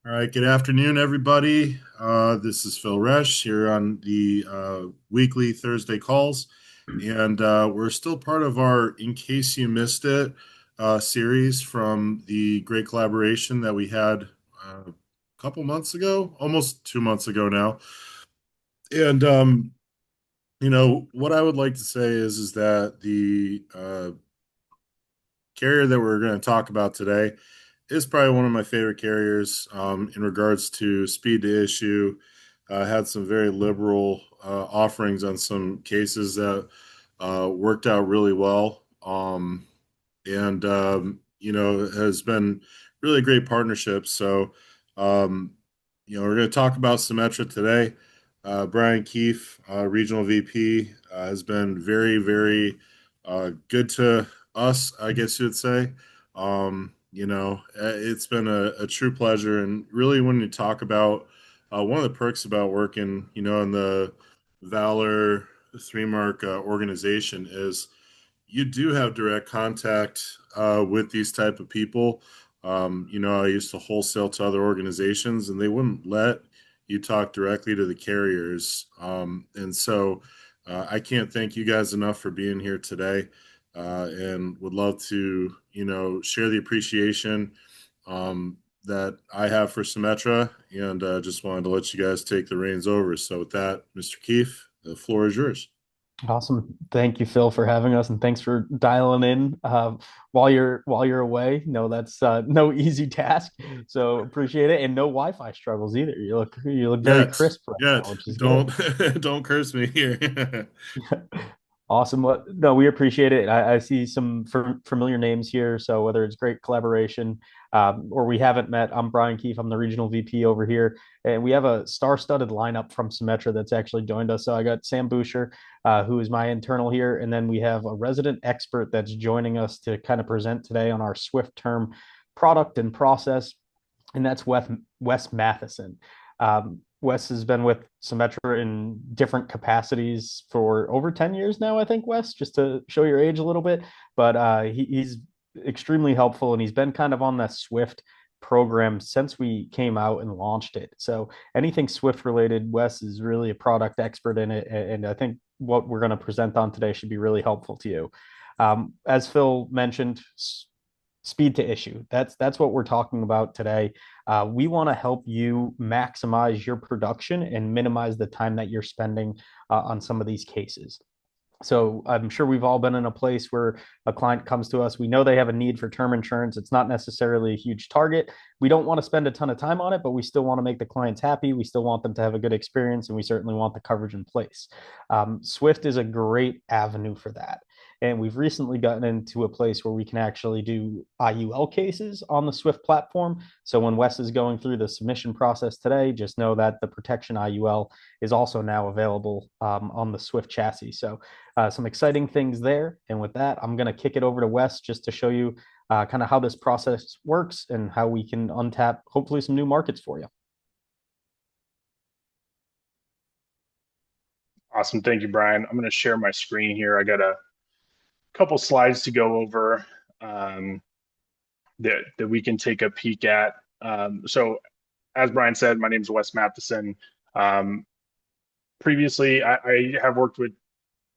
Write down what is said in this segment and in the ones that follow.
All right, good afternoon, everybody. This is Phil Resch here on the weekly Thursday calls, and we're still part of our In Case You Missed It series from the great collaboration that we had a couple months ago, almost 2 months ago now. And what I would like to say is that the carrier that we're going to talk about today is probably one of my favorite carriers in regards to speed to issue. Had some very liberal offerings on some cases that worked out really well. Has been really great partnership. So, we're going to talk about Symetra today. Brian Keefe, Regional VP, has been very, very good to us, I guess you'd say. It's been a true pleasure. And really, when you talk about one of the perks about working, in the Valor Three Mark organization is you do have direct contact with these type of people. I used to wholesale to other organizations, and they wouldn't let you talk directly to the carriers. I can't thank you guys enough for being here today, and would love to, share the appreciation that I have for Symetra, and just wanted to let you guys take the reins over. So with that, Mr. Keefe, the floor is yours. Awesome. Thank you, Phil, for having us, and thanks for dialing in while you're away. No, that's no easy task. So appreciate it, and no Wi-Fi struggles either. You look very Yet, crisp right yet, now, which is good. don't don't curse me here. Awesome. Well, no, we appreciate it. I see some familiar names here. So whether it's great collaboration or we haven't met, I'm Brian Keefe. I'm the regional VP over here. And we have a star-studded lineup from Symetra that's actually joined us. So I got Sam Boucher, who is my internal here. And then we have a resident expert that's joining us to kind of present today on our SwiftTerm product and process. And that's Wes Matheson. Wes has been with Symetra in different capacities for over 10 years now, I think, Wes, just to show your age a little bit. But he's extremely helpful, and he's been kind of on the Swift program since we came out and launched it. So anything Swift related, Wes is really a product expert in it. And I think what we're going to present on today should be really helpful to you. As Phil mentioned, speed to issue. That's what we're talking about today. We want to help you maximize your production and minimize the time that you're spending on some of these cases. So I'm sure we've all been in a place where a client comes to us. We know they have a need for term insurance. It's not necessarily a huge target. We don't want to spend a ton of time on it, but we still want to make the clients happy. We still want them to have a good experience, and we certainly want the coverage in place. Swift is a great avenue for that. And we've recently gotten into a place where we can actually do IUL cases on the Swift platform. So when Wes is going through the submission process today, just know that the protection IUL is also now available on the Swift chassis. So some exciting things there. And with that, I'm going to kick it over to Wes just to show you kind of how this process works and how we can untap hopefully some new markets for you. Awesome. Thank you, Brian. I'm going to share my screen here. I got a couple slides to go over that we can take a peek at. So, as Brian said, my name is Wes Matheson. Previously, I have worked with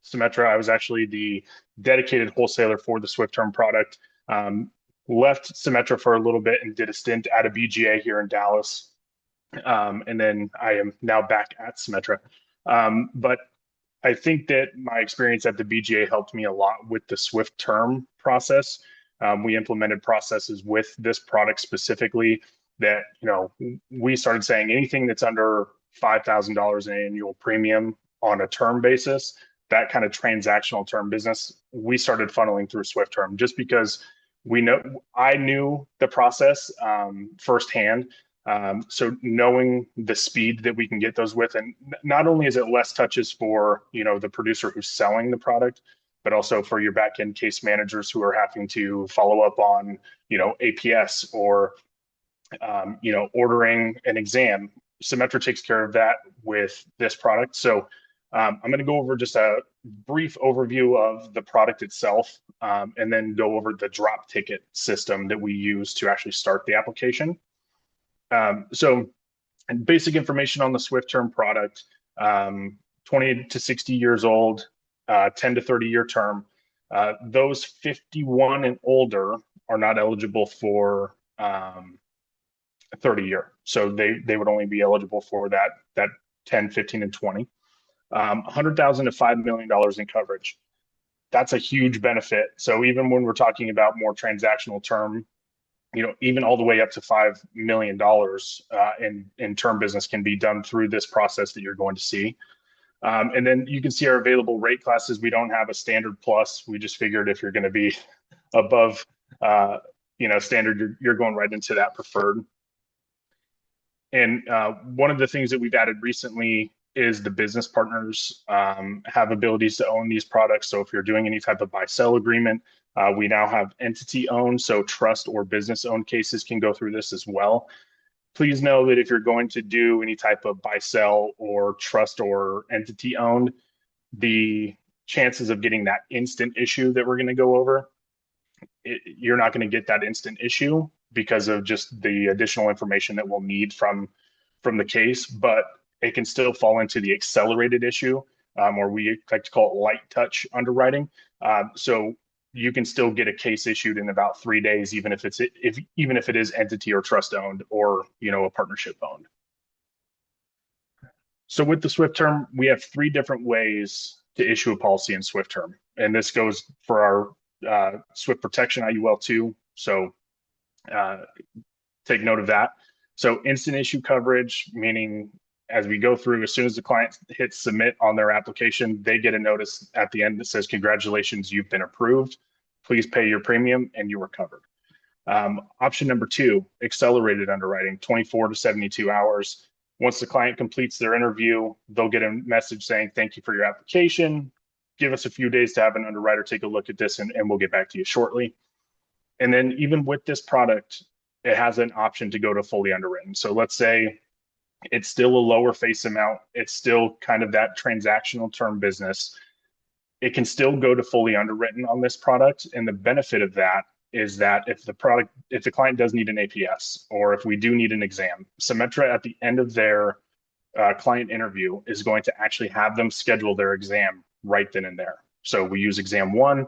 Symetra. I was actually the dedicated wholesaler for the SwiftTerm product. Left Symetra for a little bit and did a stint at a BGA here in Dallas. And then I am now back at Symetra. But I think that my experience at the BGA helped me a lot with the SwiftTerm process. We implemented processes with this product specifically that, we started saying anything that's under $5,000 in annual premium on a term basis, that kind of transactional term business, we started funneling through SwiftTerm just because I knew the process firsthand. So knowing the speed that we can get those with, and not only is it less touches for, the producer who's selling the product, but also for your back end case managers who are having to follow up on, APS or, ordering an exam. Symetra takes care of that with this product. So I'm going to go over just a brief overview of the product itself, and then go over the drop ticket system that we use to actually start the application. So basic information on the SwiftTerm product, 20 to 60 years old, 10 to 30-year term. Those 51 and older are not eligible for 30-year. So they would only be eligible for that 10, 15, and 20. 100,000 to $5 million in coverage. That's a huge benefit. So even when we're talking about more transactional term, even all the way up to $5 million in term business can be done through this process that you're going to see. And then you can see our available rate classes. We don't have a standard plus. We just figured if you're going to be above, standard, you're going right into that preferred. And one of the things that we've added recently is the business partners have abilities to own these products. So if you're doing any type of buy-sell agreement, we now have entity owned, so trust or business owned cases can go through this as well. Please know that if you're going to do any type of buy-sell or trust or entity owned, the chances of getting that instant issue that we're going to go over, you're not going to get that instant issue because of just the additional information that we'll need from the case, but it can still fall into the accelerated issue, or we like to call it light touch underwriting. So you can still get a case issued in about 3 days, even if it is entity or trust owned or a partnership owned. So with the SwiftTerm, we have 3 different ways to issue a policy in SwiftTerm, and this goes for our Swift Protection IUL2. So take note of that. So instant issue coverage, meaning as we go through, as soon as the client hits submit on their application, they get a notice at the end that says, congratulations, you've been approved. Please pay your premium and you are covered. Option number 2, accelerated underwriting, 24 to 72 hours. Once the client completes their interview, they'll get a message saying, thank you for your application. Give us a few days to have an underwriter take a look at this and we'll get back to you shortly. And then even with this product, it has an option to go to fully underwritten. So let's say it's still a lower face amount. It's still kind of that transactional term business. It can still go to fully underwritten on this product. And the benefit of that is that if the client does need an APS, or if we do need an exam, Symetra at the end of their client interview is going to actually have them schedule their exam right then and there. So we use exam 1.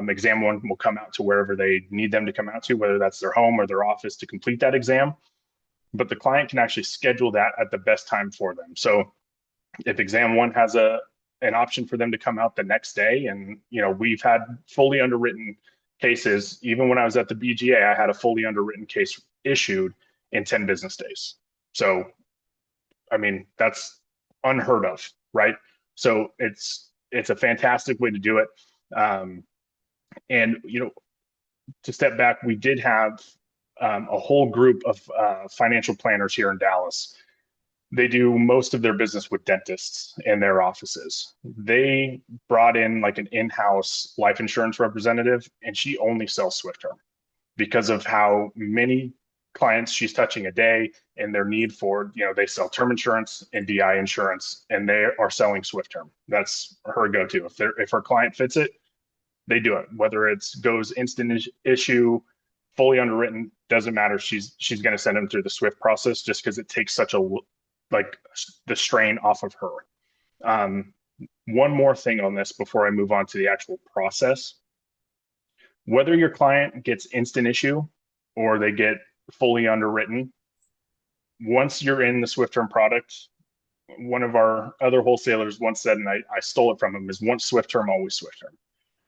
Exam 1 will come out to wherever they need them to come out to, whether that's their home or their office to complete that exam. But the client can actually schedule that at the best time for them. So if exam 1 has an option for them to come out the next day, and we've had fully underwritten cases. Even when I was at the BGA, I had a fully underwritten case issued in 10 business days. So, I mean, that's unheard of, right? So it's a fantastic way to do it. And to step back, we did have a whole group of financial planners here in Dallas. They do most of their business with dentists in their offices. They brought in like an in-house life insurance representative, and she only sells SwiftTerm because of how many clients she's touching a day and their need for, they sell term insurance and DI insurance, and they are selling SwiftTerm. That's her go-to. If her client fits it, they do it. Whether it goes instant issue, fully underwritten, doesn't matter. She's going to send them through the Swift process just because it takes such the strain off of her. One more thing on this before I move on to the actual process. Whether your client gets instant issue or they get fully underwritten, once you're in the SwiftTerm product, one of our other wholesalers once said, and I stole it from him, is once SwiftTerm, always SwiftTerm.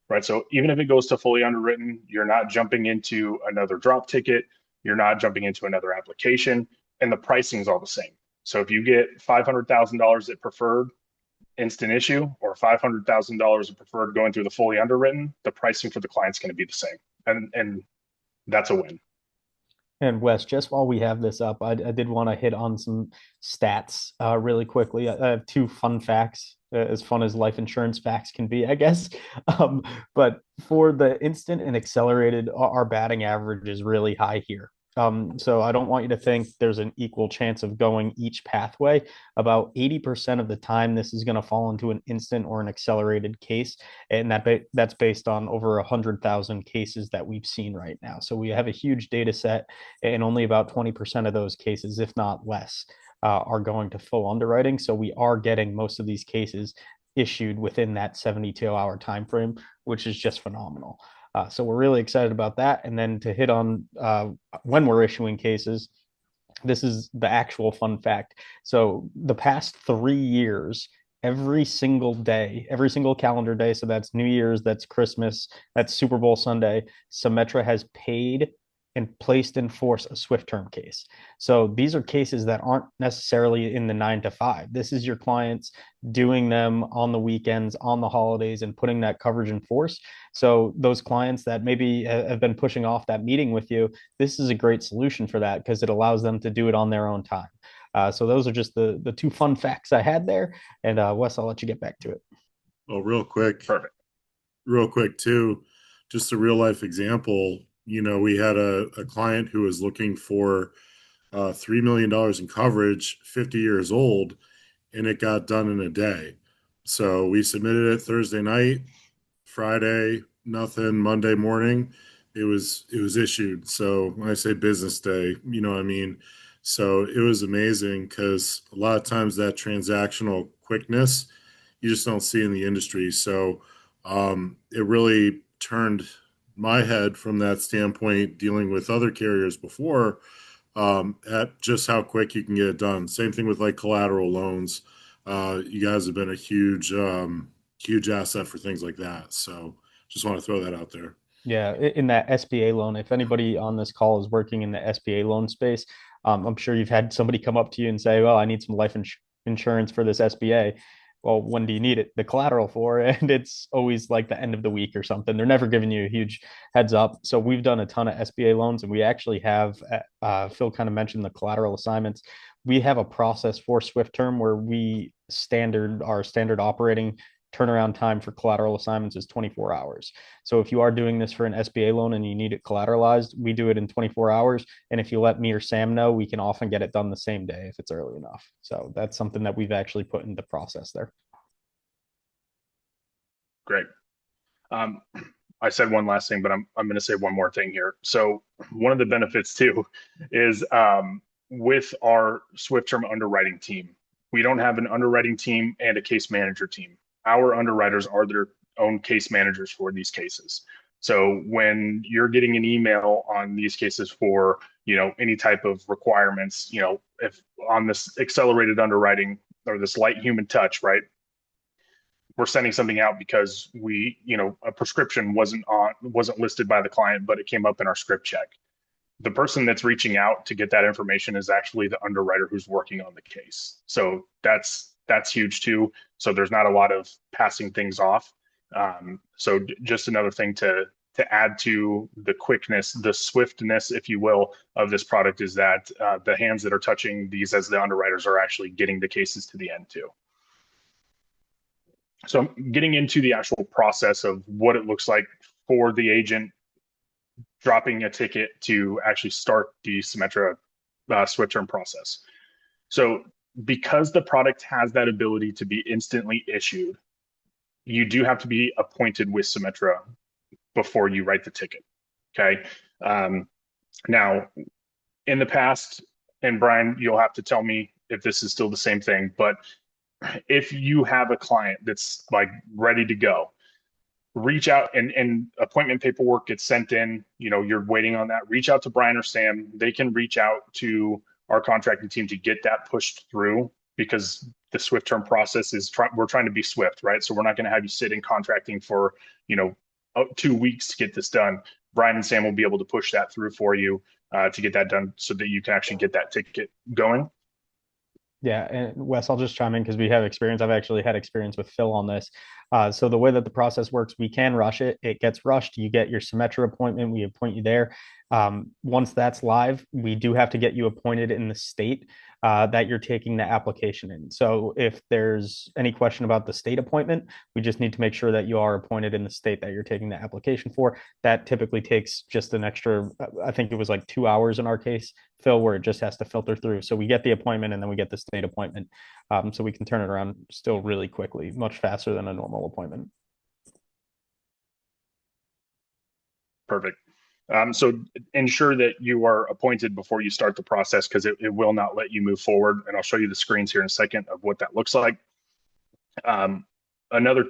Right. So even if it goes to fully underwritten, you're not jumping into another drop ticket. You're not jumping into another application, and the pricing is all the same. So if you get $500,000 at preferred instant issue or $500,000 at preferred going through the fully underwritten, the pricing for the client's going to be the same. And that's a win. And Wes, just while we have this up, I did want to hit on some stats really quickly. I have 2 fun facts, as fun as life insurance facts can be, I guess. But for the instant and accelerated, our batting average is really high here. So I don't want you to think there's an equal chance of going each pathway. About 80% of the time, this is going to fall into an instant or an accelerated case, and that's based on over 100,000 cases that we've seen right now. So we have a huge data set, and only about 20% of those cases, if not less, are going to full underwriting. So we are getting most of these cases issued within that 72-hour time frame, which is just phenomenal. So we're really excited about that. And then to hit on when we're issuing cases, this is the actual fun fact. So the past 3 years, every single day, every single calendar day, so that's New Year's, that's Christmas, that's Super Bowl Sunday, Symetra has paid and placed in force a SwiftTerm case. So these are cases that aren't necessarily in the 9 to 5. This is your clients doing them on the weekends, on the holidays, and putting that coverage in force. So those clients that maybe have been pushing off that meeting with you, this is a great solution for that because it allows them to do it on their own time. So those are just the two fun facts I had there. And Wes, I'll let you get back to it. Well, Perfect. real quick too, just a real life example. We had a client who was looking for $3 million in coverage, 50 years old, and it got done in a day. So we submitted it Thursday night, Friday, nothing. Monday morning, it was issued. So when I say business day, you know what I mean? So it was amazing because a lot of times that transactional quickness you just don't see in the industry. So it really turned my head from that standpoint, dealing with other carriers before, at just how quick you can get it done. Same thing with like collateral loans. You guys have been a huge asset for things like that. So just want to throw that out there. Yeah, in that SBA loan, if anybody on this call is working in the SBA loan space, I'm sure you've had somebody come up to you and say, "Well, I need some insurance for this SBA." Well, when do you need it? The collateral for it, and it's always like the end of the week or something. They're never giving you a huge heads up. So we've done a ton of SBA loans, and we actually have. Phil kind of mentioned the collateral assignments. We have a process for SwiftTerm where our standard operating turnaround time for collateral assignments is 24 hours. So if you are doing this for an SBA loan and you need it collateralized, we do it in 24 hours. And if you let me or Sam know, we can often get it done the same day if it's early enough. So that's something that we've actually put into process there. Great. Um, I said one last thing, but I'm going to say one more thing here. So one of the benefits too is with our SwiftTerm underwriting team, we don't have an underwriting team and a case manager team. Our underwriters are their own case managers for these cases. So when you're getting an email on these cases for, any type of requirements, if on this accelerated underwriting or this light human touch, right? We're sending something out because a prescription wasn't listed by the client, but it came up in our script check. The person that's reaching out to get that information is actually the underwriter who's working on the case. So that's huge too. So there's not a lot of passing things off. So just another thing to add to the quickness, the swiftness, if you will, of this product is that the hands that are touching these as the underwriters are actually getting the cases to the end too. So getting into the actual process of what it looks like for the agent dropping a ticket to actually start the Symetra SwiftTerm process. So because the product has that ability to be instantly issued, you do have to be appointed with Symetra before you write the ticket. Okay. Now, in the past, and Brian, you'll have to tell me if this is still the same thing, but if you have a client that's like ready to go, reach out and appointment paperwork gets sent in, you're waiting on that, reach out to Brian or Sam. They can reach out to our contracting team to get that pushed through because the SwiftTerm process is we're trying to be swift, right? So we're not going to have you sit in contracting for, 2 weeks to get this done. Brian and Sam will be able to push that through for you to get that done so that you can actually get that ticket going. Yeah, and Wes, I'll just chime in because we have experience. I've actually had experience with Phil on this. So the way that the process works, we can rush it. It gets rushed. You get your Symetra appointment. We appoint you there. Once that's live, we do have to get you appointed in the state that you're taking the application in. So if there's any question about the state appointment, we just need to make sure that you are appointed in the state that you're taking the application for. That typically takes just an extra, I think it was like 2 hours in our case, Phil, where it just has to filter through. So we get the appointment and then we get the state appointment. So we can turn it around still really quickly, much faster than a normal appointment. Perfect. So ensure that you are appointed before you start the process, because it will not let you move forward. And I'll show you the screens here in a second of what that looks like. Another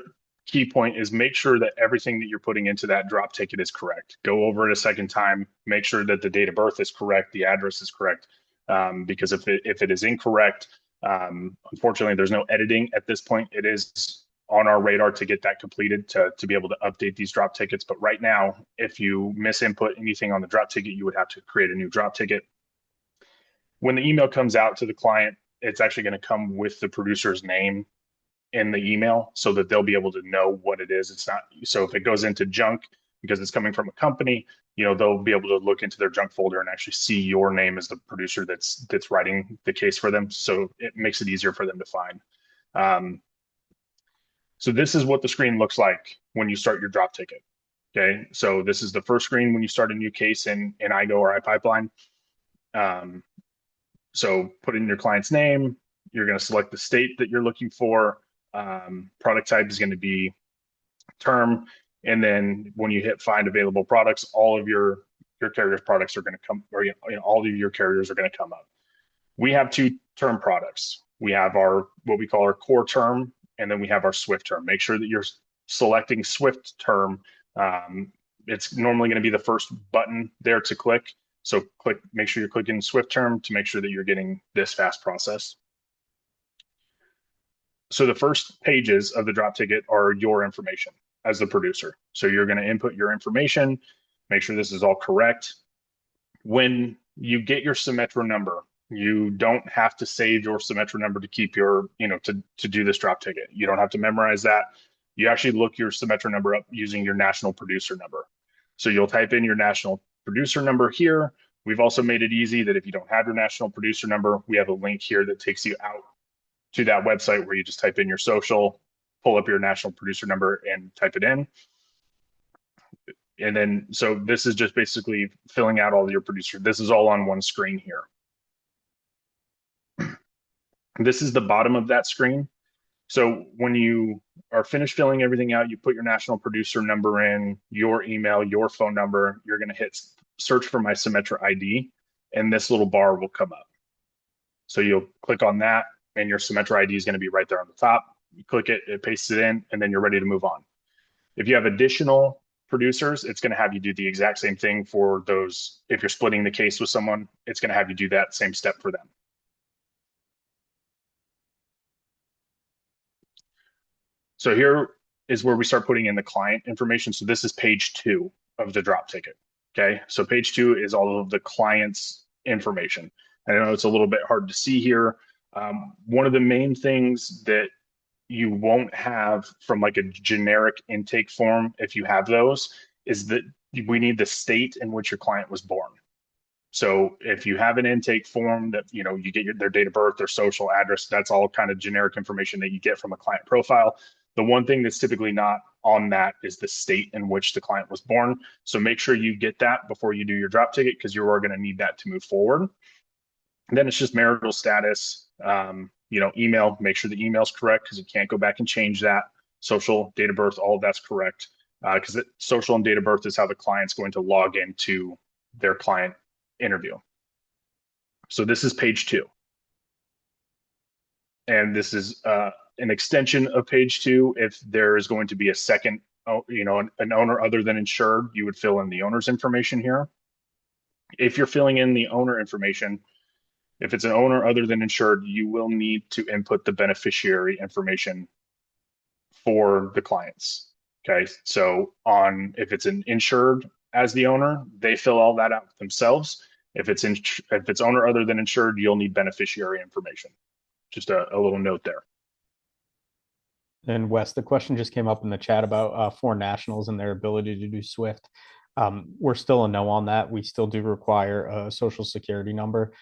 key point is make sure that everything that you're putting into that drop ticket is correct. Go over it a second time, make sure that the date of birth is correct, the address is correct, because if it is incorrect, unfortunately, there's no editing at this point. It is on our radar to get that completed to be able to update these drop tickets. But right now, if you misinput anything on the drop ticket, you would have to create a new drop ticket. When the email comes out to the client, it's actually going to come with the producer's name in the email so that they'll be able to know what it is. It's not, so if it goes into junk because it's coming from a company, they'll be able to look into their junk folder and actually see your name as the producer that's writing the case for them. So it makes it easier for them to find. So this is what the screen looks like when you start your drop ticket. Okay, so this is the first screen when you start a new case in IGO or iPipeline. So put in your client's name. You're going to select the state that you're looking for. Product type is going to be term. And then when you hit find available products, all of your carrier's products are going to come, or all of your carriers are going to come up. We have two term products. We have what we call our core term, and then we have our SwiftTerm. Make sure that you're selecting SwiftTerm. It's normally going to be the first button there to click. So make sure you're clicking SwiftTerm to make sure that you're getting this fast process. So the first pages of the drop ticket are your information as the producer. So you're going to input your information, make sure this is all correct. When you get your Symetra number, you don't have to save your Symetra number to keep your, to do this drop ticket. You don't have to memorize that. You actually look your Symetra number up using your national producer number. So you'll type in your national producer number here. We've also made it easy that if you don't have your national producer number, we have a link here that takes you out to that website where you just type in your social, pull up your national producer number and type it in. And then, so this is just basically filling out all of your producer. This is all on one screen here. This is the bottom of that screen. So when you are finished filling everything out, you put your national producer number in, your email, your phone number, you're going to hit search for my Symetra ID, and this little bar will come up. So you'll click on that, and your Symetra ID is going to be right there on the top. You click it, it pastes it in, and then you're ready to move on. If you have additional producers, it's going to have you do the exact same thing for those. If you're splitting the case with someone, it's going to have you do that same step for them. So here is where we start putting in the client information. So this is page 2 of the drop ticket. Okay, so page 2 is all of the client's information. I know it's a little bit hard to see here. One of the main things that you won't have from like a generic intake form, if you have those, is that we need the state in which your client was born. So if you have an intake form that, you get their date of birth, their social address, that's all kind of generic information that you get from a client profile. The one thing that's typically not on that is the state in which the client was born. So make sure you get that before you do your drop ticket, because you are going to need that to move forward. And then it's just marital status, email, make sure the email's correct, because you can't go back and change that. Social, date of birth, all of that's correct, because social and date of birth is how the client's going to log into their client interview. So this is page 2. And this is an extension of page 2. If there is going to be a second, an owner other than insured, you would fill in the owner's information here. If you're filling in the owner information, if it's an owner other than insured, you will need to input the beneficiary information for the clients. Okay, so if it's an insured as the owner, they fill all that out themselves. If it's owner other than insured, you'll need beneficiary information. Just a little note there. And Wes, the question just came up in the chat about foreign nationals and their ability to do Swift. We're still a no on that. We still do require a social security number.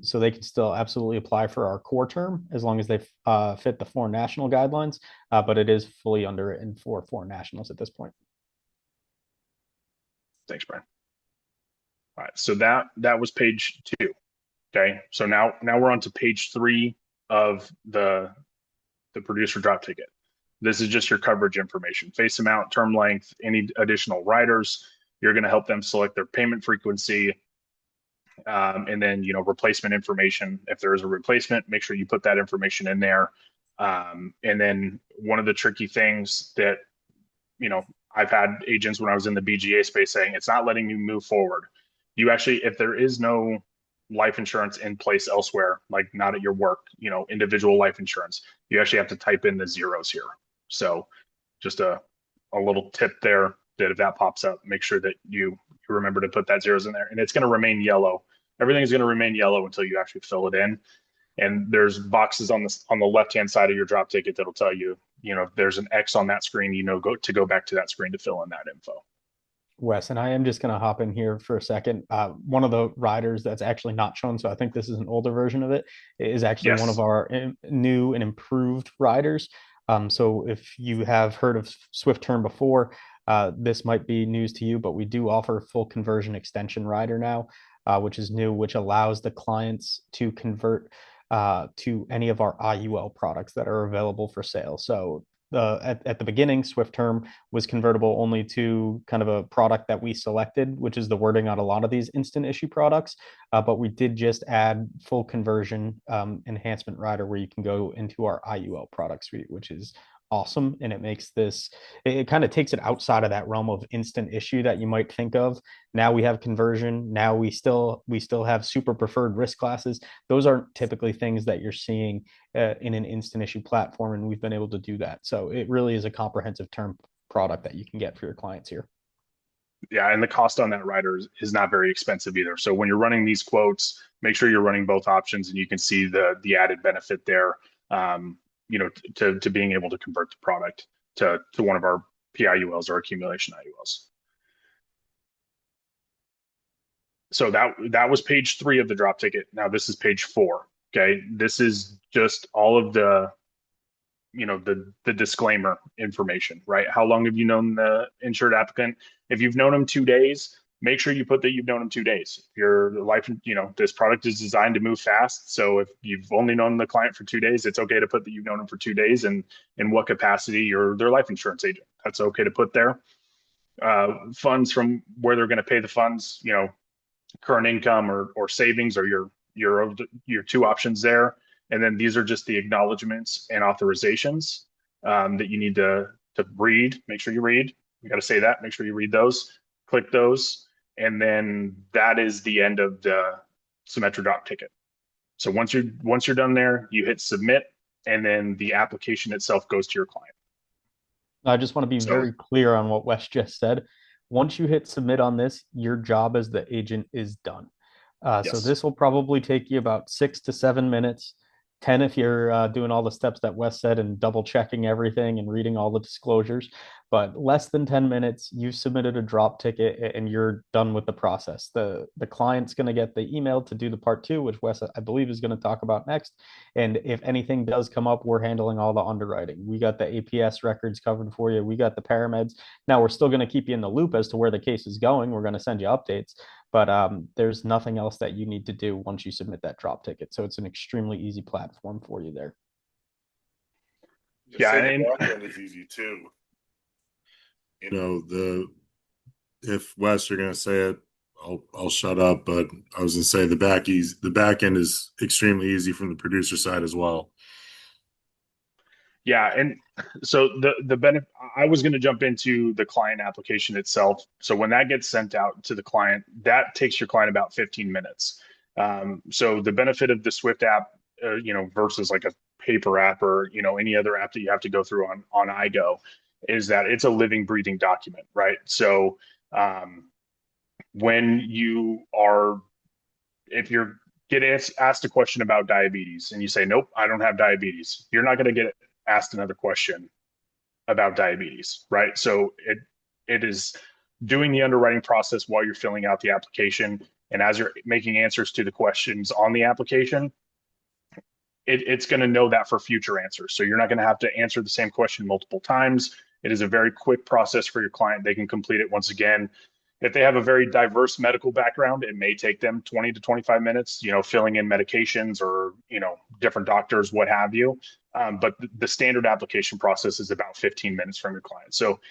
So they can still absolutely apply for our core term as long as they fit the foreign national guidelines, but it is fully underwritten for foreign nationals at this point. Thanks, Brian. All right, so that was page 2. Okay, so now we're on to page 3 of the producer drop ticket. This is just your coverage information: face amount, term length, any additional riders. You're going to help them select their payment frequency, and then replacement information. If there is a replacement, make sure you put that information in there. And then one of the tricky things that I've had agents when I was in the BGA space saying, it's not letting me move forward. You actually, if there is no life insurance in place elsewhere, like not at your work, individual life insurance, you actually have to type in the zeros here. So just a little tip there, that if that pops up, make sure that you remember to put that zeros in there, and it's going to remain yellow. Everything is going to remain yellow until you actually fill it in. And there's boxes on the left-hand side of your drop ticket that'll tell you, if there's an X on that screen, go back to that screen to fill in that info. Wes, and I am just going to hop in here for a second. One of the riders that's actually not shown, so I think this is an older version of it, is actually one of Yes. our new and improved riders. So if you have heard of SwiftTerm before, this might be news to you, but we do offer a full conversion extension rider now, which is new, which allows the clients to convert to any of our IUL products that are available for sale. So at the beginning, SwiftTerm was convertible only to kind of a product that we selected, which is the wording on a lot of these instant issue products. But we did just add full conversion enhancement rider where you can go into our IUL product suite, which is awesome. And it makes this, it kind of takes it outside of that realm of instant issue that you might think of. Now we have conversion. Now we still have super preferred risk classes. Those aren't typically things that you're seeing in an instant issue platform, and we've been able to do that. So it really is a comprehensive term product that you can get for your clients here. Yeah, and the cost on that rider is not very expensive either. So when you're running these quotes, make sure you're running both options, and you can see the added benefit there. To being able to convert the product to one of our PIULs or accumulation IULs. So that was page 3 of the drop ticket. Now this is page 4. Okay, this is just all of the disclaimer information, right? How long have you known the insured applicant? If you've known them 2 days, make sure you put that you've known them 2 days. If your life, this product is designed to move fast. So if you've only known the client for 2 days, it's okay to put that you've known them for 2 days, and in what capacity you're their life insurance agent. That's okay to put there. Funds from where they're going to pay the funds, current income or savings are your 2 options there. And then these are just the acknowledgments and authorizations that you need to read. Make sure you read. You got to say that. Make sure you read those. Click those, and then that is the end of the Symetra drop ticket. So once you're done there, you hit submit, and then the application itself goes to your client. I just want to be very clear on what Wes just said. Once you hit submit on this, your job as the agent is done. Yes. So this will probably take you about 6 to 7 minutes, 10 if you're doing all the steps that Wes said and double checking everything and reading all the disclosures. But less than 10 minutes, you've submitted a drop ticket and you're done with the process. The client's going to get the email to do the part 2, which Wes, I believe, is going to talk about next. And if anything does come up, we're handling all the underwriting. We got the APS records covered for you. We got the parameds. Now we're still going to keep you in the loop as to where the case is going. We're going to send you updates, but there's nothing else that you need to do once you submit that drop ticket. So it's an extremely easy platform for you there. Yeah, and the back end is easy too. If Wes, you're gonna say it, I'll shut up. But I was gonna say the back end is extremely easy from the producer side as well. Yeah, and so the benefit, I was going to jump into the client application itself. So when that gets sent out to the client, that takes your client about 15 minutes. So the benefit of the Swift app, versus like a paper app or any other app that you have to go through on iGo, is that it's a living, breathing document, right? So when if you're get asked a question about diabetes and you say, nope, I don't have diabetes, you're not going to get asked another question about diabetes, right? So it is doing the underwriting process while you're filling out the application. And as you're making answers to the questions on the application, it's going to know that for future answers. So you're not going to have to answer the same question multiple times. It is a very quick process for your client. They can complete it once again. If they have a very diverse medical background, it may take them 20 to 25 minutes, filling in medications or, different doctors, what have you. But the standard application process is about 15 minutes from your client. So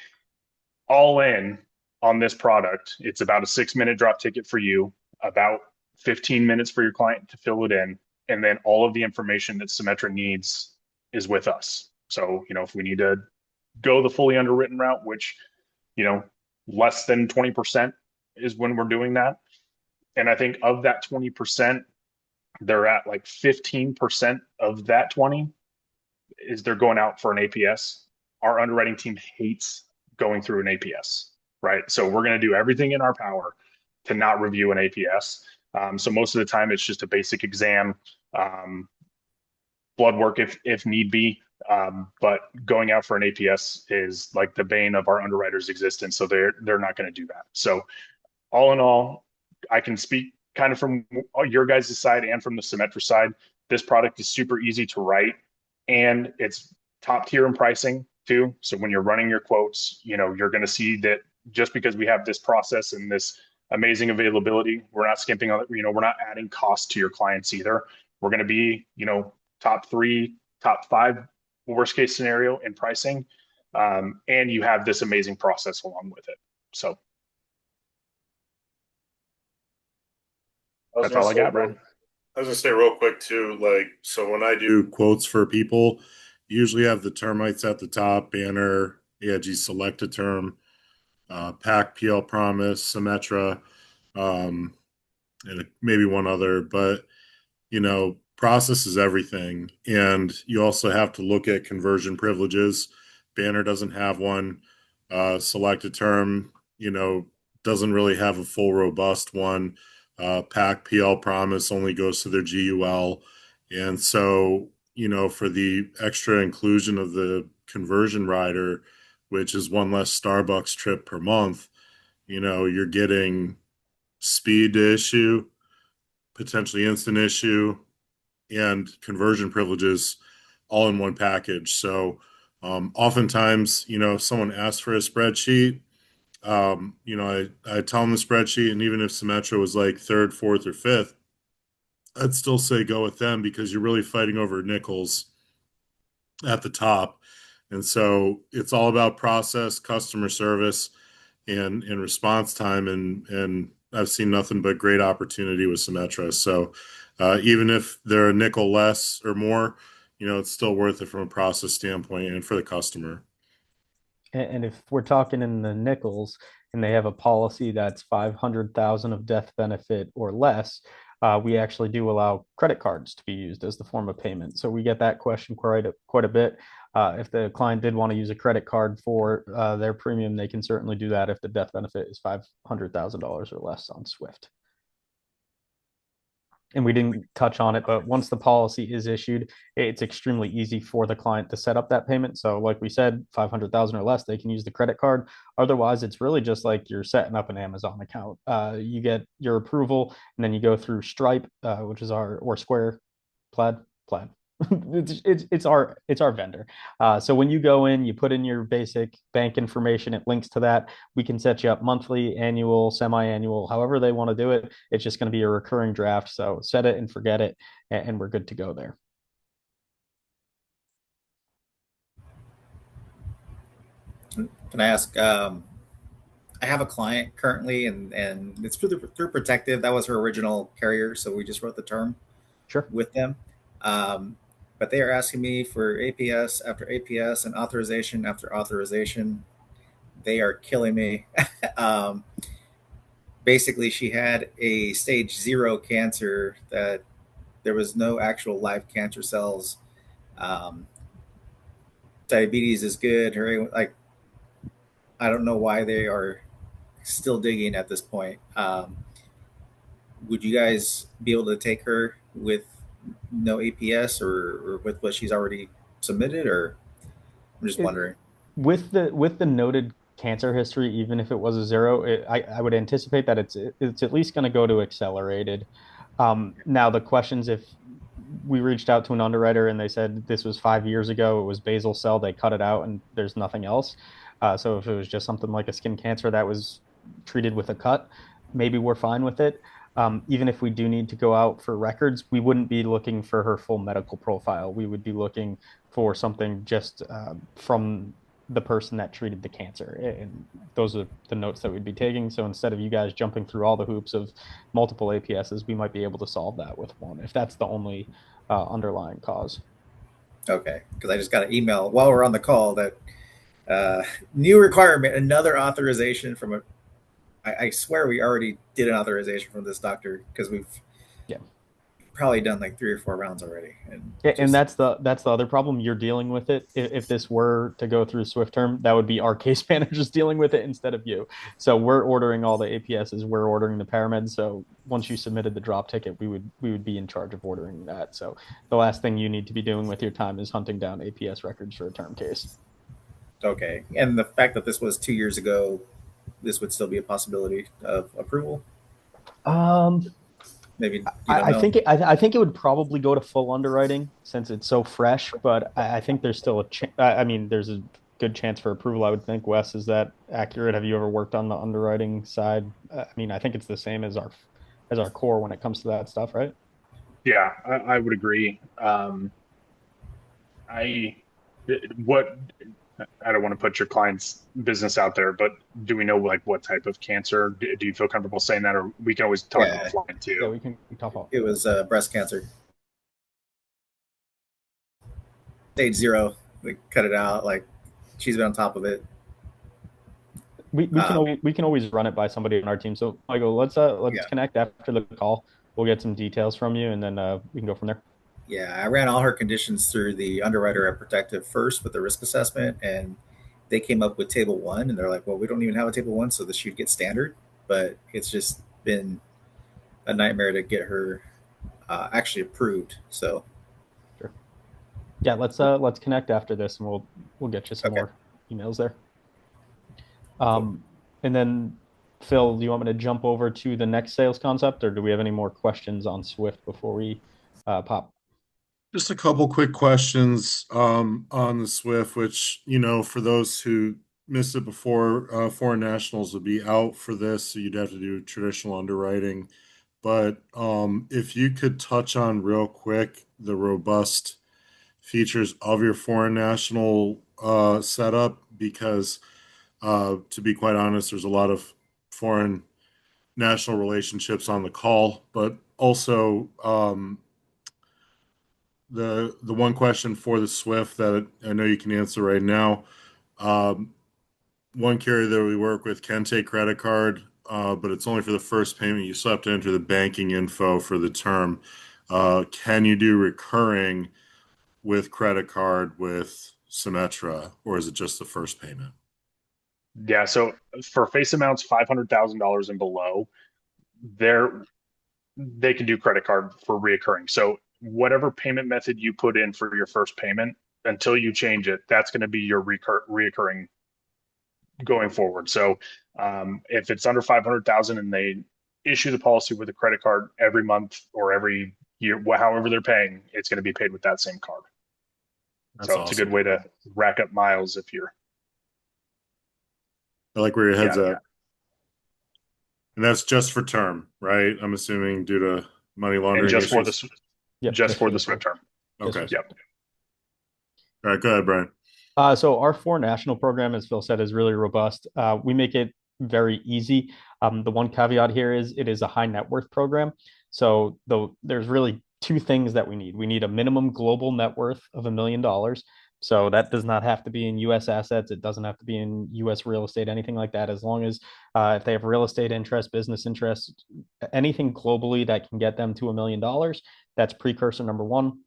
all in on this product, it's about a 6-minute drop ticket for you, about 15 minutes for your client to fill it in. And then all of the information that Symetra needs is with us. So, if we need to go the fully underwritten route, which, you know, less than 20% is when we're doing that. And I think of that 20%, they're at like 15% of that 20 is they're going out for an APS. Our underwriting team hates going through an APS, right? So we're going to do everything in our power to not review an APS. So most of the time it's just a basic exam, blood work if need be. But going out for an APS is like the bane of our underwriters' existence. So they're not going to do that. So all in all, I can speak kind of from your guys' side and from the Symetra side. This product is super easy to write, and it's top tier in pricing too. So when you're running your quotes, you're going to see that just because we have this process and this amazing availability, we're not skimping on it. We're not adding cost to your clients either. We're going to be, top 3, top 5, worst case scenario in pricing. And you have this amazing process along with it. So that's all I got, Brian. I was gonna say real quick too, so when I do quotes for people, usually have the termites at the top, banner, AIG select a term, pack PL promise, Symetra, and maybe one other, but process is everything. And you also have to look at conversion privileges. Banner doesn't have one. Select a term, doesn't really have a full robust one. Pack PL promise only goes to their GUL. And so, for the extra inclusion of the conversion rider, which is one less Starbucks trip per month, you're getting speed to issue, potentially instant issue, and conversion privileges all in one package. So oftentimes, if someone asks for a spreadsheet, I tell them the spreadsheet, and even if Symetra was like third, fourth, or fifth, I'd still say go with them because you're really fighting over nickels at the top. And so it's all about process, customer service, and response time. And I've seen nothing but great opportunity with Symetra. So even if they're a nickel less or more, it's still worth it from a process standpoint and for the customer. And if we're talking in the nickels and they have a policy that's 500,000 of death benefit or less, we actually do allow credit cards to be used as the form of payment. So we get that question quite a bit. If the client did want to use a credit card for their premium, they can certainly do that if the death benefit is $500,000 or less on Swift. And we didn't touch on it, but once the policy is issued, it's extremely easy for the client to set up that payment. So like we said, 500,000 or less, they can use the credit card. Otherwise, it's really just like you're setting up an Amazon account. You get your approval, and then you go through Stripe, which is or Square, Plaid. It's our vendor. So when you go in, you put in your basic bank information. It links to that. We can set you up monthly, annual, semi-annual, however they want to do it. It's just going to be a recurring draft. So set it and forget it, and we're good to go there. Can I ask? I have a client currently, and it's through Protective. That was her original carrier, so we just wrote the term Sure. with them. But they are asking me for APS after APS and authorization after authorization. They are killing me. Basically, she had a stage 0 cancer that there was no actual live cancer cells. Um, Diabetes is good. Her I don't know why they are still digging at this point. Would you guys be able to take her with no APS or with what she's already submitted, or? I'm just wondering. With the noted cancer history, even if it was a zero, I would anticipate that it's at least going to go to accelerated. Now the questions, if we reached out to an underwriter and they said this was 5 years ago, it was basal cell, they cut it out and there's nothing else. So if it was just something like a skin cancer that was treated with a cut, maybe we're fine with it. Even if we do need to go out for records, we wouldn't be looking for her full medical profile. We would be looking for something just from the person that treated the cancer. And those are the notes that we'd be taking. So instead of you guys jumping through all the hoops of multiple APSs, we might be able to solve that with one if that's the only underlying cause. Okay, because I just got an email while we're on the call that new requirement, another authorization from a. I swear we already did an authorization from this doctor because we've Yeah. probably done like 3 or 4 rounds already, and And that's the other problem. You're dealing with it. If this were to go through SwiftTerm, that would be our case managers dealing with it instead of you. So we're ordering all the APSs, we're ordering the parameds. So once you submitted the drop ticket, we would be in charge of ordering that. So the last thing you need to be doing with your time is hunting down APS records for a term case. okay. And the fact that this was 2 years ago, this would still be a possibility of approval. Um, Maybe you don't I know. think I think it would probably go to full underwriting since it's so fresh, but I think there's still I mean, there's a good chance for approval. I would think. Wes, is that accurate? Have you ever worked on the underwriting side? I mean, I think it's the same as our core when it comes to that stuff, right? Yeah, I would agree. I what I don't want to put your client's business out there, but do we know like what type of cancer? Do you feel comfortable saying that, or we can always talk Yeah, offline Yeah, too? we can talk about. it was breast cancer, stage 0. We cut it out. Like she's been on top of it. Um, We can always run it by somebody on our team. So Michael, let's yeah, connect after the call. We'll get some details from you, and then we can go from there. yeah. I ran all her conditions through the underwriter at Protective first with the risk assessment, and they came up with table 1, and they're like, "Well, we don't even have a table 1, so this should get standard." But it's just been a nightmare to get her actually approved. So Sure. Yeah, let's connect after this, and we'll get you some okay, more emails there. cool. And then Phil, do you want me to jump over to the next sales concept, or do we have any more questions on Swift before we pop? Just a couple quick questions on the Swift, which, for those who missed it before, foreign nationals would be out for this, so you'd have to do traditional underwriting. But if you could touch on real quick the robust features of your foreign national setup, because to be quite honest, there's a lot of foreign national relationships on the call, but also the one question for the Swift that I know you can answer right now. Um, One carrier that we work with can take credit card, but it's only for the first payment. You still have to enter the banking info for the term. Can you do recurring with credit card with Symetra, or is it just the first payment? Yeah, so for face amounts $500,000 and below, they're they can do credit card for reoccurring. So whatever payment method you put in for your first payment, until you change it, that's going to be your reoccurring going forward. So if it's under 500,000 and they issue the policy with a credit card every month or every year, however they're paying, it's going to be paid with that same card. That's So it's a good awesome. way to rack up miles if you're, I like where your head's yeah, at. And that's just for term, right? I'm assuming due to money and laundering just for issues. this, Yep, just for the term. SwiftTerm. Okay. Yep. All right, go ahead, Brian. So our foreign national program, as Phil said, is really robust. We make it very easy. The one caveat here is it is a high net worth program. So there's really two things that we need. We need a minimum global net worth of $1 million. So that does not have to be in U.S. assets. It doesn't have to be in U.S. real estate, anything like that. As long as if they have real estate interest, business interest, anything globally that can get them to $1 million, that's precursor number one.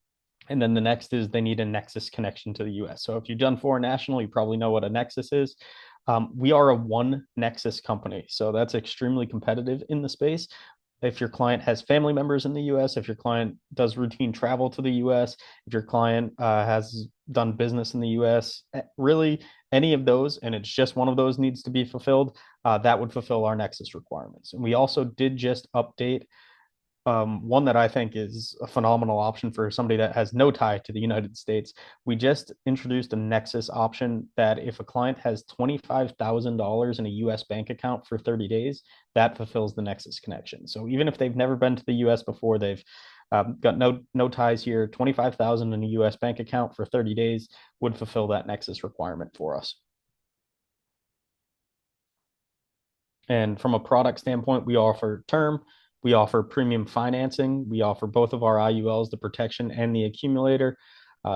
And then the next is they need a Nexus connection to the US. So if you've done foreign national, you probably know what a Nexus is. We are a one Nexus company. So that's extremely competitive in the space. if your client has family members in the US, if your client does routine travel to the US, if your client has done business in the US, really any of those, and it's just one of those needs to be fulfilled, that would fulfill our Nexus requirements. And we also did just update one that I think is a phenomenal option for somebody that has no tie to the United States. We just introduced a Nexus option that if a client has $25,000 in a US bank account for 30 days, that fulfills the Nexus connection. So even if they've never been to the US before, they've got no ties here, 25,000 in a US bank account for 30 days would fulfill that Nexus requirement for us. And from a product standpoint, we offer term, we offer premium financing, we offer both of our IULs, the protection and the accumulator.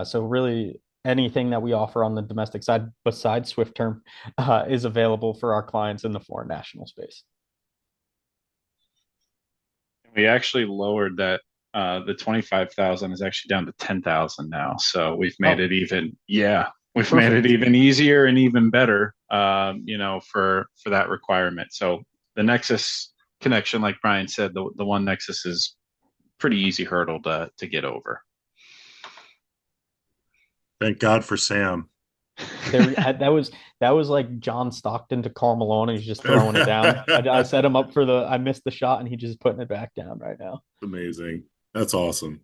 So really anything that we offer on the domestic side besides SwiftTerm is available for our clients in the foreign national space. We actually lowered that. The 25,000 is actually down to 10,000 now. So we've made it even, we've made it even easier and even better, for that requirement. So the Nexus connection, like Brian said, the one Nexus is pretty easy hurdle to get over. Thank God for Sam. That was like John Stockton to Karl Malone. He's just throwing it down. I set him up I missed the shot, and he just putting it back down right now. Amazing. That's awesome.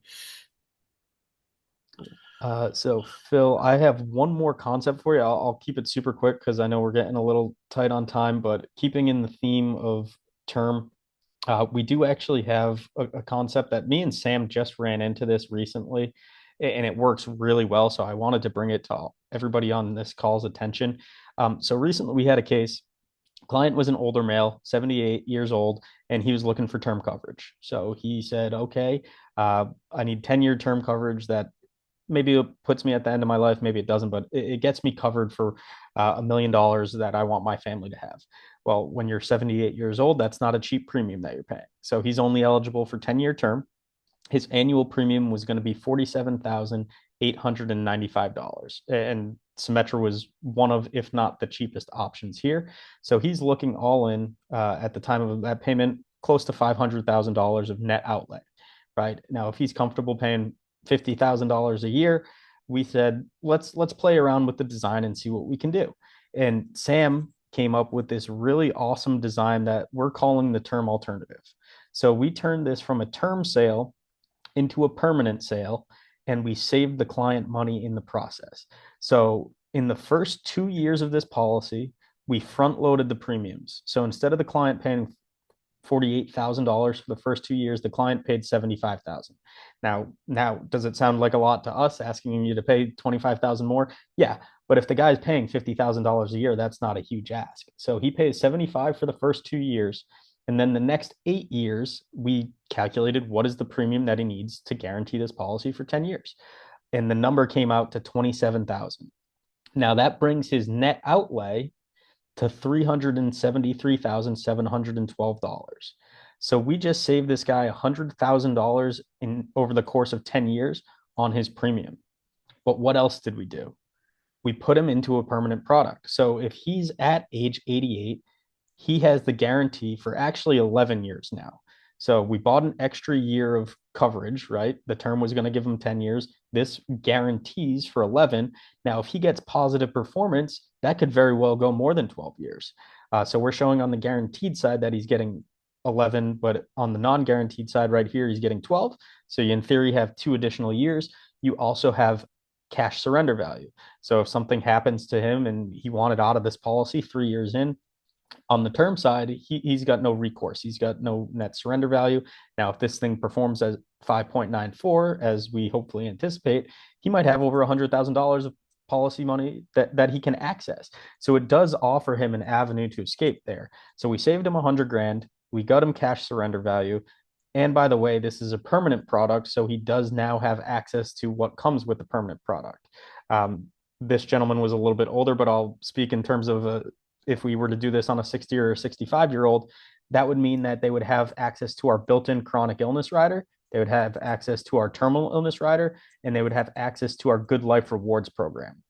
So Phil, I have one more concept for you. I'll keep it super quick because I know we're getting a little tight on time, but keeping in the theme of term, we do actually have a concept that me and Sam just ran into this recently, and it works really well. So I wanted to bring it to everybody on this call's attention. So recently we had a case. Client was an older male, 78 years old, and he was looking for term coverage. So he said, okay, I need 10-year term coverage that maybe it puts me at the end of my life, maybe it doesn't, but it gets me covered for $1 million that I want my family to have. Well, when you're 78 years old, that's not a cheap premium that you're paying. So he's only eligible for 10-year term. His annual premium was going to be $47,895. And Symetra was one of, if not the cheapest options here. So he's looking all in at the time of that payment, close to $500,000 of net outlay, right? Now, if he's comfortable paying $50,000 a year, we said, let's play around with the design and see what we can do. And Sam came up with this really awesome design that we're calling the term alternative. So we turned this from a term sale into a permanent sale, and we saved the client money in the process. So in the first 2 years of this policy, we front loaded the premiums. So instead of the client paying $48,000 for the first 2 years, the client paid $75,000. Now, does it sound like a lot to us asking you to pay $25,000 more? Yeah, but if the guy's paying $50,000 a year, that's not a huge ask. So he pays $75,000 for the first 2 years, and then the next 8 years, we calculated what is the premium that he needs to guarantee this policy for 10 years. And the number came out to $27,000. Now that brings his net outlay to $373,712. So we just saved this guy $100,000 in over the course of 10 years on his premium. But what else did we do? We put him into a permanent product. So if he's at age 88, he has the guarantee for actually 11 years now. So we bought an extra year of coverage, right? The term was going to give him 10 years. This guarantees for 11. Now, if he gets positive performance, that could very well go more than 12 years. So we're showing on the guaranteed side that he's getting 11, but on the non-guaranteed side right here, he's getting 12. So you, in theory, have 2 additional years. You also have cash surrender value. So if something happens to him and he wanted out of this policy 3 years in, on the term side, he's got no recourse. He's got no net surrender value. Now, if this thing performs as 5.94, as we hopefully anticipate, he might have over $100,000 of policy money that he can access. So it does offer him an avenue to escape there. So we saved him 100 grand. We got him cash surrender value. And by the way, this is a permanent product, so he does now have access to what comes with the permanent product. This gentleman was a little bit older, but I'll speak in terms of if we were to do this on a 60 or 65-year-old, that would mean that they would have access to our built-in chronic illness rider. They would have access to our terminal illness rider, and they would have access to our Good Life Rewards program.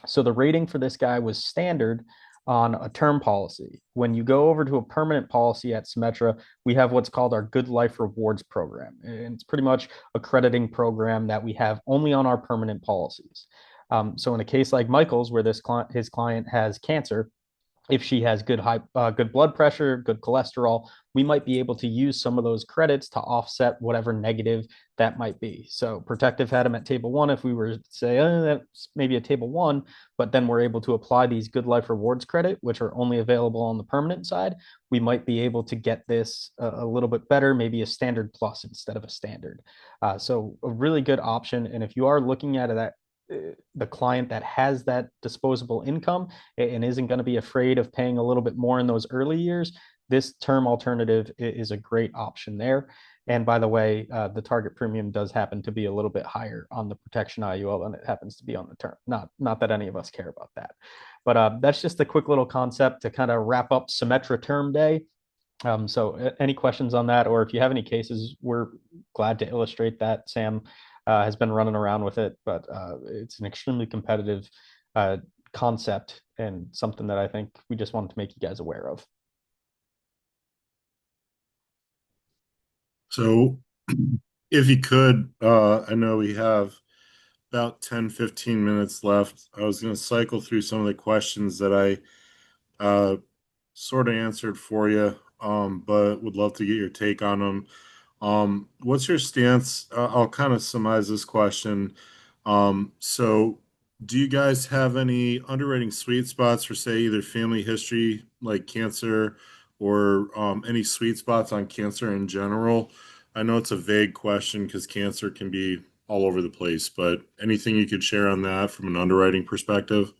So the rating for this guy was standard, on a term policy. When you go over to a permanent policy at Symetra, we have what's called our Good Life Rewards program. And it's pretty much a crediting program that we have only on our permanent policies. So in a case like Michael's, where his client has cancer, if she has good blood pressure, good cholesterol, we might be able to use some of those credits to offset whatever negative that might be. So Protective had them at table one. If we were to say, that's maybe a table one, but then we're able to apply these Good Life Rewards credit, which are only available on the permanent side, we might be able to get this a little bit better, maybe a standard plus instead of a standard. So a really good option. And if you are looking at that, the client that has that disposable income and isn't going to be afraid of paying a little bit more in those early years, this term alternative is a great option there. And by the way, the target premium does happen to be a little bit higher on the protection IUL than it happens to be on the term. Not that any of us care about that, but that's just a quick little concept to kind of wrap up Symetra Term Day. So any questions on that, or if you have any cases, we're glad to illustrate that. Sam has been running around with it, but it's an extremely competitive uh, concept and something that I think we just wanted to make you guys aware of. So if you could, I know we have about 10, 15 minutes left. I was going to cycle through some of the questions that I sort of answered for you, but would love to get your take on them. What's your stance? I'll kind of surmise this question. So, do you guys have any underwriting sweet spots for, say, either family history like cancer or any sweet spots on cancer in general? I know it's a vague question because cancer can be all over the place, but anything you could share on that from an underwriting perspective?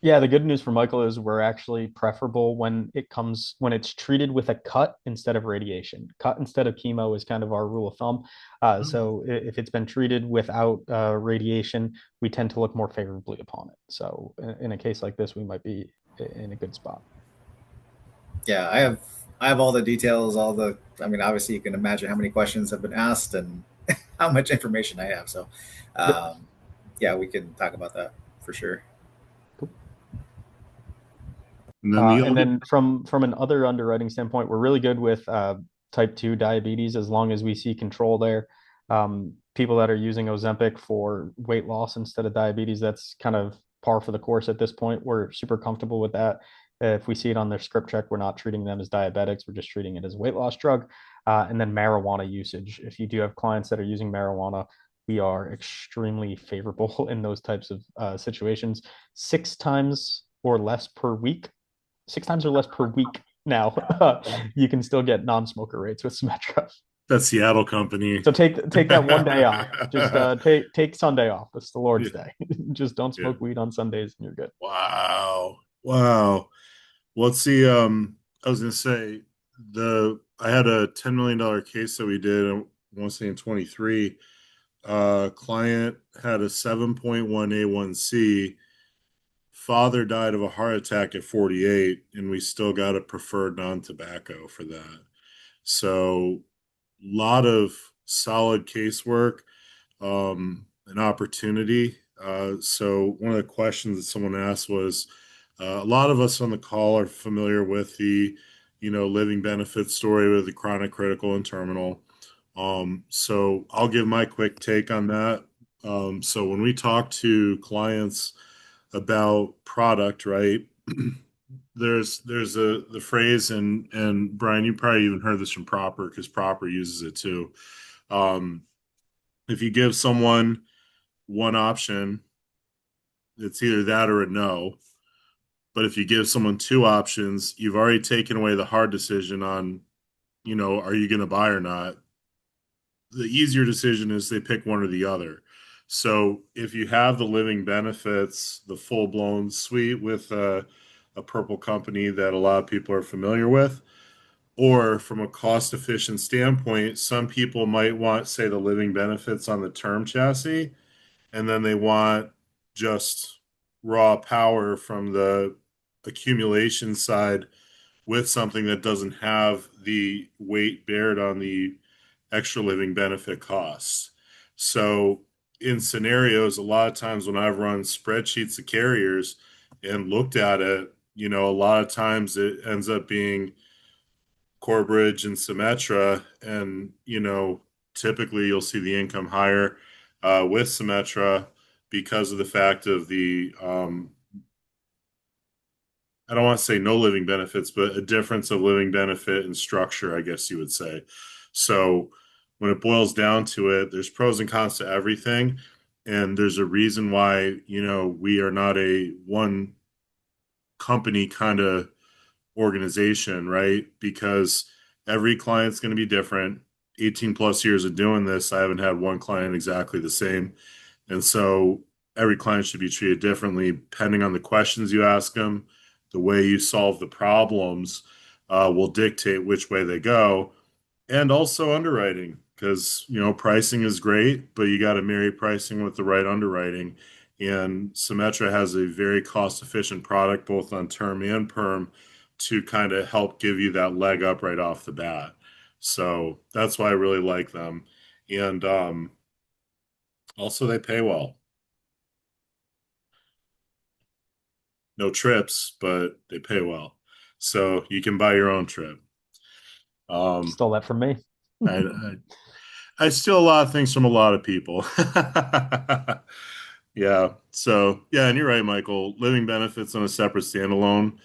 Yeah, the good news for Michael is we're actually preferable when it's treated with a cut instead of radiation. Cut instead of chemo is kind of our rule of thumb. So if it's been treated without radiation, we tend to look more favorably upon it. So in a case like this, we might be in a good spot. Yeah, I have all the details, all the. I mean, obviously, you can imagine how many questions have been asked and how much information I have. So, Yep. um, yeah, we can talk about that for sure. And then the And other, then from an other underwriting standpoint, we're really good with type 2 diabetes as long as we see control there. People that are using Ozempic for weight loss instead of diabetes, that's kind of par for the course at this point. We're super comfortable with that. If we see it on their script check, we're not treating them as diabetics. We're just treating it as a weight loss drug. And then marijuana usage. If you do have clients that are using marijuana, we are extremely favorable in those types of situations. 6 times or less per week 6 times or less per week now, you can still get non-smoker rates with Symetra. that Seattle company. So take that one day off. Just take Sunday off. It's the Lord's Yeah. Day. Just don't Yeah. smoke weed on Sundays and you're good. Wow. Wow. Well, let's see. I was gonna say I had a $10 million case that we did, I want to say in 23. Client had a 7.1 A1C. Father died of a heart attack at 48, and we still got a preferred non-tobacco for that. So, a lot of solid casework, an opportunity. So one of the questions that someone asked was, a lot of us on the call are familiar with the, living benefit story with the chronic, critical, and terminal. So I'll give my quick take on that. So when we talk to clients about product, right? There's the phrase, and Brian, you probably even heard this from Proper because Proper uses it too. Um, if you give someone one option, it's either that or a no. But if you give someone two options, you've already taken away the hard decision on, are you going to buy or not? The easier decision is they pick one or the other. So if you have the living benefits, the full blown suite with a purple company that a lot of people are familiar with, or from a cost efficient standpoint, some people might want, say, the living benefits on the term chassis, and then they want just raw power from the accumulation side with something that doesn't have the weight bared on the extra living benefit costs. So in scenarios, a lot of times when I've run spreadsheets of carriers and looked at it, a lot of times it ends up being Corebridge and Symetra, and typically you'll see the income higher with Symetra because of the fact of the I don't want to say no living benefits, but a difference of living benefit and structure, I guess you would say. So when it boils down to it, there's pros and cons to everything. And there's a reason why, we are not a one company kind of organization, right? Because every client's going to be different. 18 plus years of doing this, I haven't had one client exactly the same. And so every client should be treated differently depending on the questions you ask them. The way you solve the problems will dictate which way they go, and also underwriting, because pricing is great, but you got to marry pricing with the right underwriting. And Symetra has a very cost efficient product both on term and perm to kind of help give you that leg up right off the bat. So that's why I really like them. And also they pay well. No trips, but they pay well. So you can buy your own trip. Um, Stole that from me. I, I steal a lot of things from a lot of people. Yeah. So yeah, and you're right, Michael. Living benefits on a separate standalone,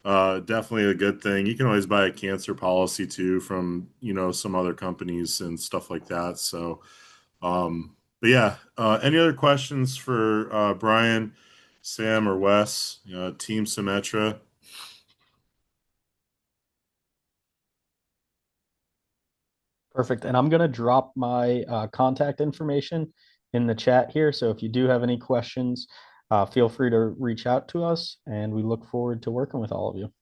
definitely a good thing. You can always buy a cancer policy too from, some other companies and stuff like that. So, but yeah, any other questions for Brian, Sam, or Wes? Team Symetra. Perfect. And I'm going to drop my contact information in the chat here. So if you do have any questions, feel free to reach out to us, and we look forward to working with all of you.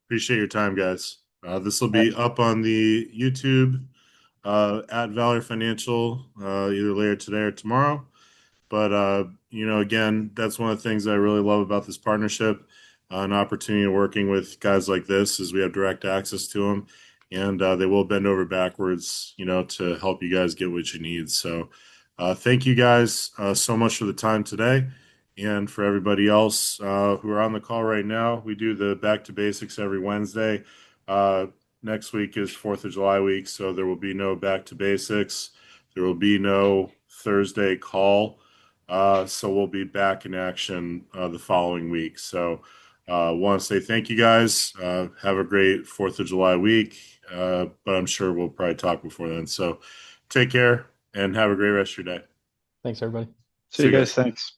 Appreciate your time, guys. This will Uh, be up on the YouTube at Valor Financial either later today or tomorrow. But again, that's one of the things I really love about this partnership. An opportunity of working with guys like this is we have direct access to them, and they will bend over backwards, to help you guys get what you need. So, thank you guys so much for the time today, and for everybody else who are on the call right now. We do the Back to Basics every Wednesday. Uh, Next week is Fourth of July week, so there will be no Back to Basics. There will be no Thursday call. So we'll be back in action the following week. So want to say thank you guys. Have a great 4th of July week. But I'm sure we'll probably talk before then. So take care and have a great rest of your day. Thanks, everybody. See See you you guys. guys. Thanks.